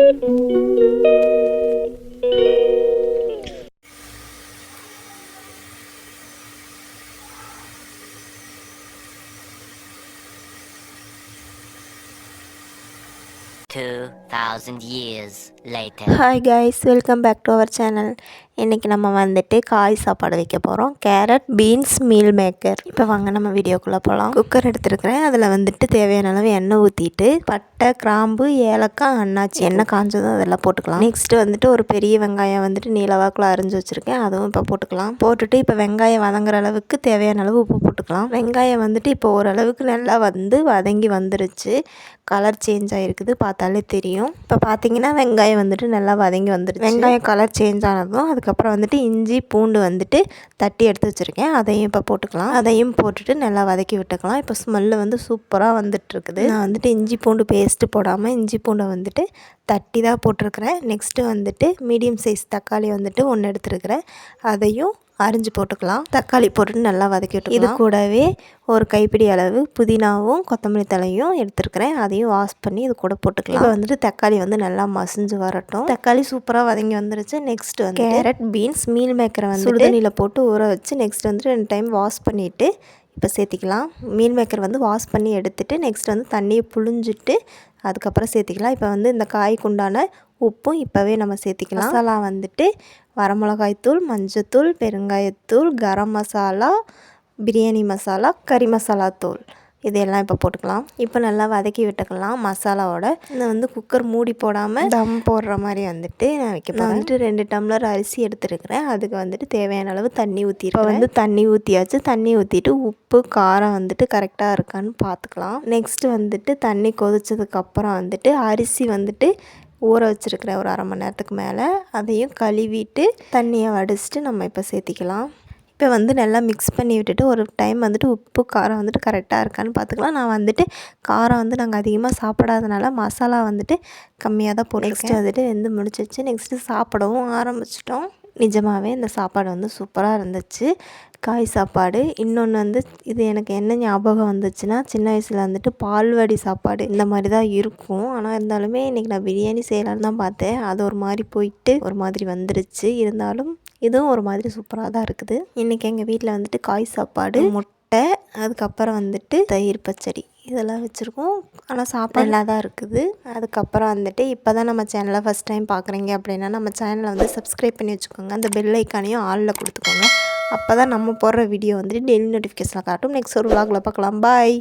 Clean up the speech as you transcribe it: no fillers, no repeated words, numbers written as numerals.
2,000 years later. Hi guys, welcome back to our channel. இன்றைக்கி நம்ம வந்துட்டு காய் சாப்பாடு வைக்க போகிறோம். Carrot beans meal maker. இப்போ வாங்க நம்ம வீடியோக்குள்ளே போகலாம். குக்கர் எடுத்துருக்கிறேன். அதில் வந்துட்டு தேவையான அளவு எண்ணெய் ஊற்றிட்டு பட்டை, கிராம்பு, ஏலக்காய், அன்னாச்சி எண்ணெய் காஞ்சதும் அதெல்லாம் போட்டுக்கலாம். நெக்ஸ்ட்டு வந்துட்டு ஒரு பெரிய வெங்காயம் வந்துட்டு நீளவாக்கில் அரிஞ்சு வச்சுருக்கேன், அதுவும் இப்போ போட்டுக்கலாம். போட்டுட்டு இப்போ வெங்காயம் வதங்குற அளவுக்கு தேவையான அளவு உப்பு போட்டுக்கலாம். வெங்காயம் வந்துட்டு இப்போ ஓரளவுக்கு நல்லா வதங்கி வந்துருச்சு. கலர் சேஞ்ச் ஆகிருக்குது, பார்த்தாலே தெரியும். இப்போ பார்த்தீங்கன்னா வெங்காயம் வந்துட்டு நல்லா வதங்கி வந்துடுச்சு. வெங்காயம் கலர் சேஞ்ச் ஆனதும் அதுக்கப்புறம் வந்துட்டு இஞ்சி பூண்டு வந்துட்டு தட்டி எடுத்து வச்சுருக்கேன், அதையும் இப்போ போட்டுக்கலாம். அதையும் போட்டுட்டு நல்லா வதக்கி விட்டுக்கலாம். இப்போ ஸ்மெல்லு வந்து சூப்பராக வந்துட்டுருக்குது. நான் வந்துட்டு இஞ்சி பூண்டு பேஸ்ட்டு போடாமல் இஞ்சி பூண்டை வந்துட்டு தட்டி தான் போட்டிருக்கிறேன். நெக்ஸ்ட்டு வந்துட்டு மீடியம் சைஸ் தக்காளி வந்துட்டு ஒன்று எடுத்துருக்கிறேன், அதையும் அரிஞ்சு போட்டுக்கலாம். தக்காளி போட்டுட்டு நல்லா வதக்கி விட்டு இது கூடவே ஒரு கைப்பிடி அளவு புதினாவும் கொத்தமல்லி தலையும் எடுத்துருக்கிறேன், அதையும் வாஷ் பண்ணி இது கூட போட்டுக்கலாம். இப்போ வந்துட்டு தக்காளி வந்து நல்லா மசிஞ்சு வரட்டும். தக்காளி சூப்பராக வதங்கி வந்துருச்சு. நெக்ஸ்ட் வந்து கேரட் பீன்ஸ் மீல் மேக்கரை வந்து சுடுதண்ணியில் போட்டு ஊற வச்சு நெக்ஸ்ட் வந்துட்டு 2 டைம் வாஷ் பண்ணிவிட்டு இப்போ சேர்த்திக்கலாம். மீல் மேக்கர் வந்து வாஷ் பண்ணி எடுத்துகிட்டு நெக்ஸ்ட் வந்து தண்ணியை புழிஞ்சிட்டு அதுக்கப்புறம் சேர்த்திக்கலாம். இப்போ வந்து இந்த காய்க்கு உண்டான உப்பும் இப்போவே நம்ம சேர்த்திக்கலாம். மசாலா வந்துட்டு வரமிளகாய்த்தூள், மஞ்சத்தூள், பெருங்காயத்தூள், கரம் மசாலா, பிரியாணி மசாலா, கறி மசாலா தூள், இதெல்லாம் இப்போ போட்டுக்கலாம். இப்போ நல்லா வதக்கி விட்டுக்கலாம் மசாலாவோட. இதை வந்து குக்கர் மூடி போடாமல் தம் போடுற மாதிரி வந்துட்டு நான் வைக்க போகிறேன். வந்துட்டு 2 டம்ளர் அரிசி எடுத்துருக்கிறேன், அதுக்கு வந்துட்டு தேவையான அளவு தண்ணி ஊற்றிருக்கேன். வந்து தண்ணி ஊற்றியாச்சு. தண்ணி ஊற்றிட்டு உப்பு காரம் வந்துட்டு கரெக்டாக இருக்கான்னு பார்த்துக்கலாம். நெக்ஸ்ட்டு வந்துட்டு தண்ணி கொதிச்சதுக்கப்புறம் வந்துட்டு அரிசி வந்துட்டு ஊற வச்சுருக்கிறேன் ஒரு 1/2 மணி நேரத்துக்கு மேலே, அதையும் கழுவிட்டு தண்ணியை வடிச்சிட்டு நம்ம இப்போ சேர்த்திக்கலாம். இப்போ வந்து நல்லா மிக்ஸ் பண்ணி விட்டுட்டு ஒரு டைம் வந்துட்டு உப்பு காரம் வந்துட்டு கரெக்டாக இருக்கான்னு பார்த்துக்கலாம். நான் வந்துட்டு காரம் வந்து நாங்கள் அதிகமாக சாப்பிடாதனால மசாலா வந்துட்டு கம்மியாக தான் போட்டு நெக்ஸ்ட்டு வந்துட்டு வெந்து முடிச்சிச்சு. நெக்ஸ்ட்டு சாப்பிடவும் ஆரம்பிச்சிட்டோம். நிஜமாகவே இந்த சாப்பாடு வந்து சூப்பராக இருந்துச்சு, காய் சாப்பாடு. இன்னொன்று வந்து இது எனக்கு என்ன ஞாபகம் வந்துச்சுன்னா, சின்ன வயசில் வந்துட்டு பால்வாடி சாப்பாடு இந்த மாதிரி தான் இருக்கும். ஆனால் இருந்தாலுமே இன்றைக்கி நான் பிரியாணி செய்யலான்னு தான் பார்த்தேன், அது ஒரு மாதிரி போயிட்டு ஒரு மாதிரி வந்துருச்சு. இருந்தாலும் இதுவும் ஒரு மாதிரி சூப்பராக தான் இருக்குது. இன்றைக்கி எங்கள் வீட்டில் வந்துட்டு காய் சாப்பாடு, முட்டை, அதுக்கப்புறம் வந்துட்டு தயிர் பச்சடி இதெல்லாம் வச்சுருக்கோம். ஆனால் சாப்பாடு நல்லா தான் இருக்குது. அதுக்கப்புறம் வந்துட்டு இப்போ தான் நம்ம சேனலை ஃபஸ்ட் டைம் பார்க்குறீங்க அப்படின்னா நம்ம சேனலை வந்து சப்ஸ்கிரைப் பண்ணி வச்சுக்கோங்க. அந்த பெல் ஐக்கானையும் ஆலில் கொடுத்துக்கோங்க. அப்போ தான் நம்ம போடுற வீடியோ வந்துட்டு டெய்லி நோட்டிஃபிகேஷனில் காட்டும். நெக்ஸ்ட் ஒரு vlogல பார்க்கலாம். பாய்.